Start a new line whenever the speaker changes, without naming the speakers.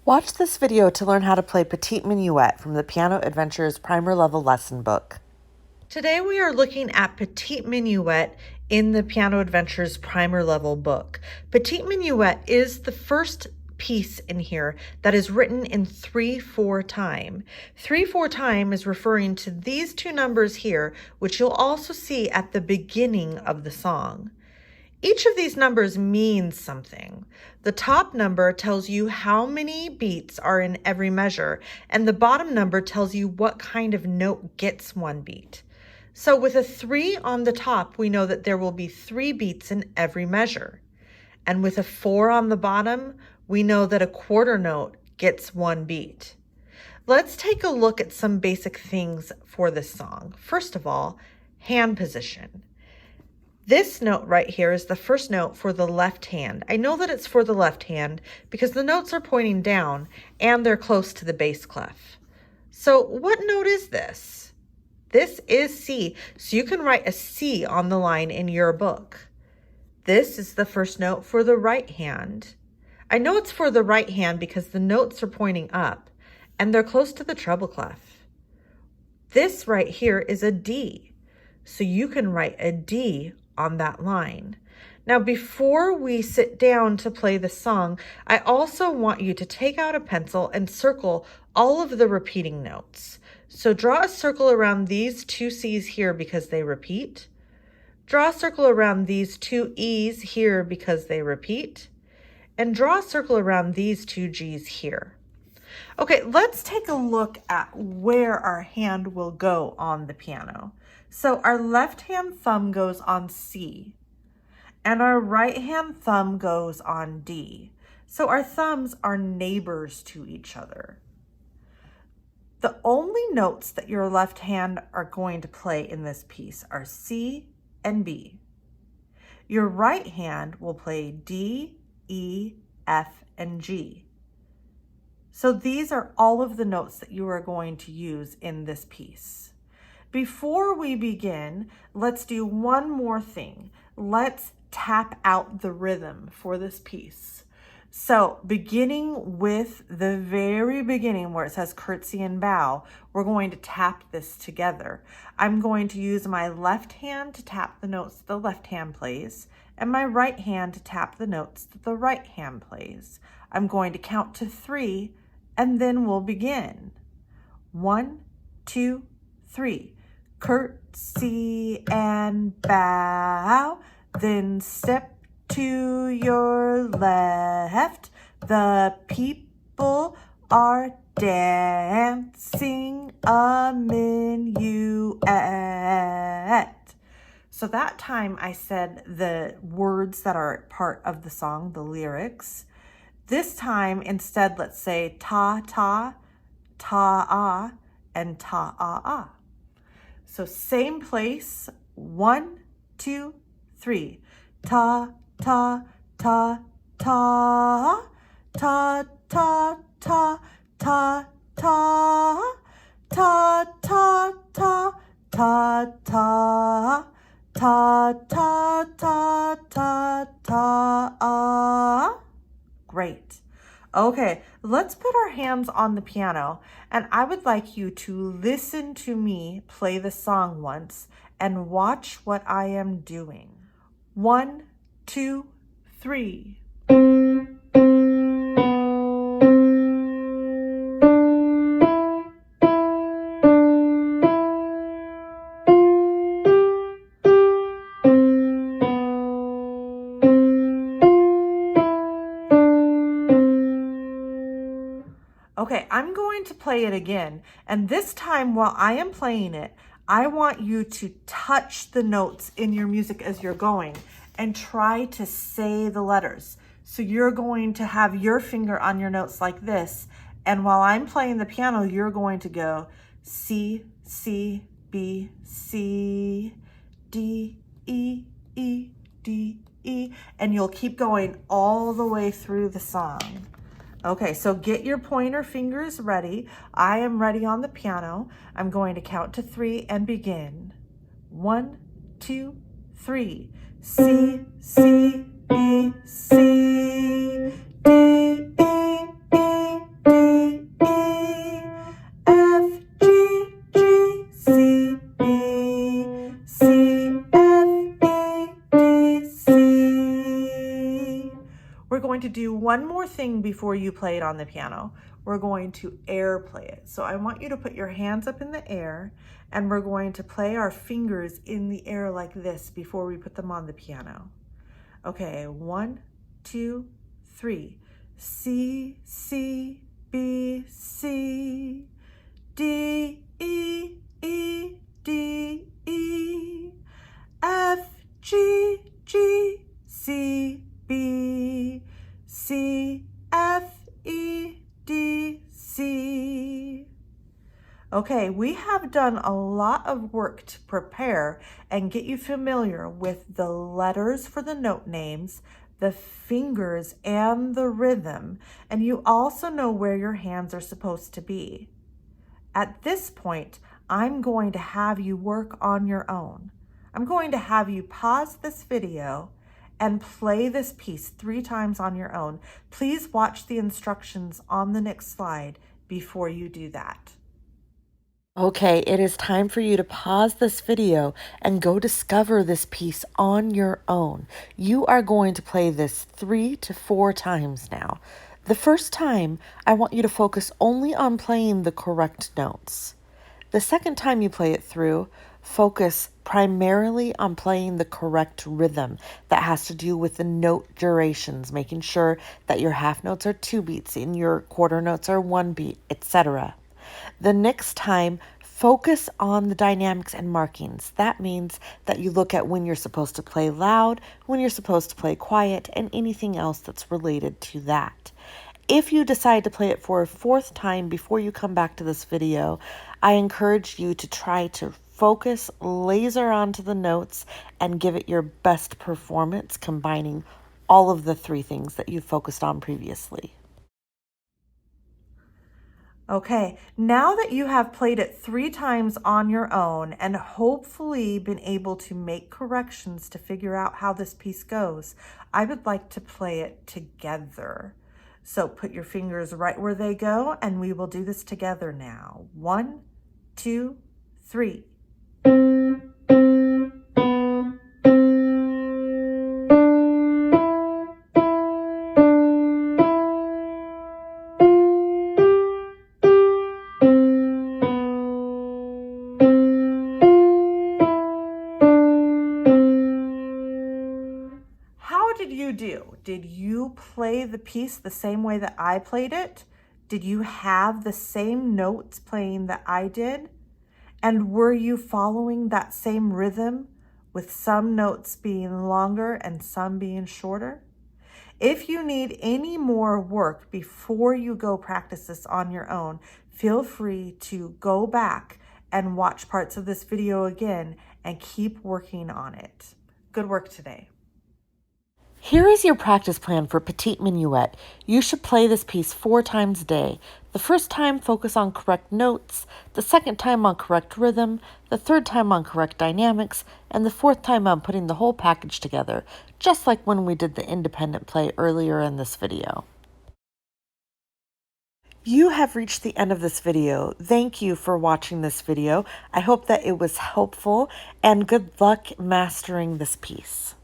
Watch this video to learn how to play Petite Minuet from the Piano Adventures Primer Level Lesson Book. Today we are looking at Petite Minuet in the Piano Adventures Primer Level book. Petite Minuet is the first piece in here that is written in 3/4 time. 3/4 time is referring to these two numbers here, which you'll also see at the beginning of the song. Each of these numbers means something. The top number tells you how many beats are in every measure, and the bottom number tells you what kind of note gets one beat. So with a 3 on the top, we know that there will be 3 beats in every measure. And with a 4 on the bottom, we know that a quarter note gets 1 beat. Let's take a look at some basic things for this song. First of all, hand position. This note right here is the first note for the left hand. I know that it's for the left hand because the notes are pointing down and they're close to the bass clef. So what note is this? This is C, so you can write a C on the line in your book. This is the first note for the right hand. I know it's for the right hand because the notes are pointing up and they're close to the treble clef. This right here is a D, so you can write a D on that line. Now, before we sit down to play the song, I also want you to take out a pencil and circle all of the repeating notes. So draw a circle around these 2 C's here because they repeat. Draw a circle around these 2 E's here because they repeat. And draw a circle around these 2 G's here. Okay, let's take a look at where our hand will go on the piano. So our left hand thumb goes on C and our right hand thumb goes on D. So our thumbs are neighbors to each other. The only notes that your left hand are going to play in this piece are C and B. Your right hand will play D, E, F, and G. So these are all of the notes that you are going to use in this piece. Before we begin, let's do one more thing. Let's tap out the rhythm for this piece. So beginning with the very beginning where it says curtsy and bow, we're going to tap this together. I'm going to use my left hand to tap the notes the left hand plays and my right hand to tap the notes that the right hand plays. I'm going to count to 3 and then we'll begin. 1, 2, 3. Curtsy and bow, then step to your left. The people are dancing a minuet. So that time I said the words that are part of the song, the lyrics. This time instead, let's say ta ta, ta ah, and ta ah ah. So same place, 1, 2, 3. Ta, ta, ta, ta, ta, ta, ta, ta, ta, ta, ta, ta, ta, ta, ta, ta, ta, ta, ta. Great. Okay, let's put our hands on the piano and I would like you to listen to me play the song once and watch what I am doing. 1, 2, 3. Okay, I'm going to play it again, and this time while I am playing it, I want you to touch the notes in your music as you're going and try to say the letters. So you're going to have your finger on your notes like this, and while I'm playing the piano, you're going to go C, C, B, C, D, E, E, D, E, and you'll keep going all the way through the song. Okay, so get your pointer fingers ready. I am ready on the piano. I'm going to count to 3 and begin. 1, 2, 3. C, C, B, C, D, E, E, to do one more thing before you play it on the piano. We're going to air play it. So I want you to put your hands up in the air, and we're going to play our fingers in the air like this before we put them on the piano. Okay, 1, 2, 3. C, C, B, C, D, E, E, D, E, F, G, G, C, B, C, F, E, D, C. Okay, we have done a lot of work to prepare and get you familiar with the letters for the note names, the fingers, and the rhythm, and you also know where your hands are supposed to be. At this point, I'm going to have you work on your own. I'm going to have you pause this video and play this piece 3 times on your own. Please watch the instructions on the next slide before you do that. Okay, it is time for you to pause this video and go discover this piece on your own. You are going to play this 3 to 4 times now. The first time, I want you to focus only on playing the correct notes. The second time you play it through, focus primarily on playing the correct rhythm that has to do with the note durations, making sure that your half notes are 2 beats and your quarter notes are 1 beat, etc. The next time, focus on the dynamics and markings. That means that you look at when you're supposed to play loud, when you're supposed to play quiet, and anything else that's related to that. If you decide to play it for a 4th time before you come back to this video, I encourage you to try to focus, laser onto the notes, and give it your best performance, combining all of the 3 things that you focused on previously. Okay, now that you have played it 3 times on your own and hopefully been able to make corrections to figure out how this piece goes, I would like to play it together. So put your fingers right where they go, and we will do this together now. 1, 2, 3. How did you do? Did you play the piece the same way that I played it? Did you have the same notes playing that I did? And were you following that same rhythm with some notes being longer and some being shorter? If you need any more work before you go practice this on your own, feel free to go back and watch parts of this video again and keep working on it. Good work today. Here is your practice plan for Petite Minuet. You should play this piece 4 times a day. The first time, focus on correct notes. The second time on correct rhythm. The third time on correct dynamics. And the 4th time on putting the whole package together, just like when we did the independent play earlier in this video. You have reached the end of this video. Thank you for watching this video. I hope that it was helpful, and good luck mastering this piece.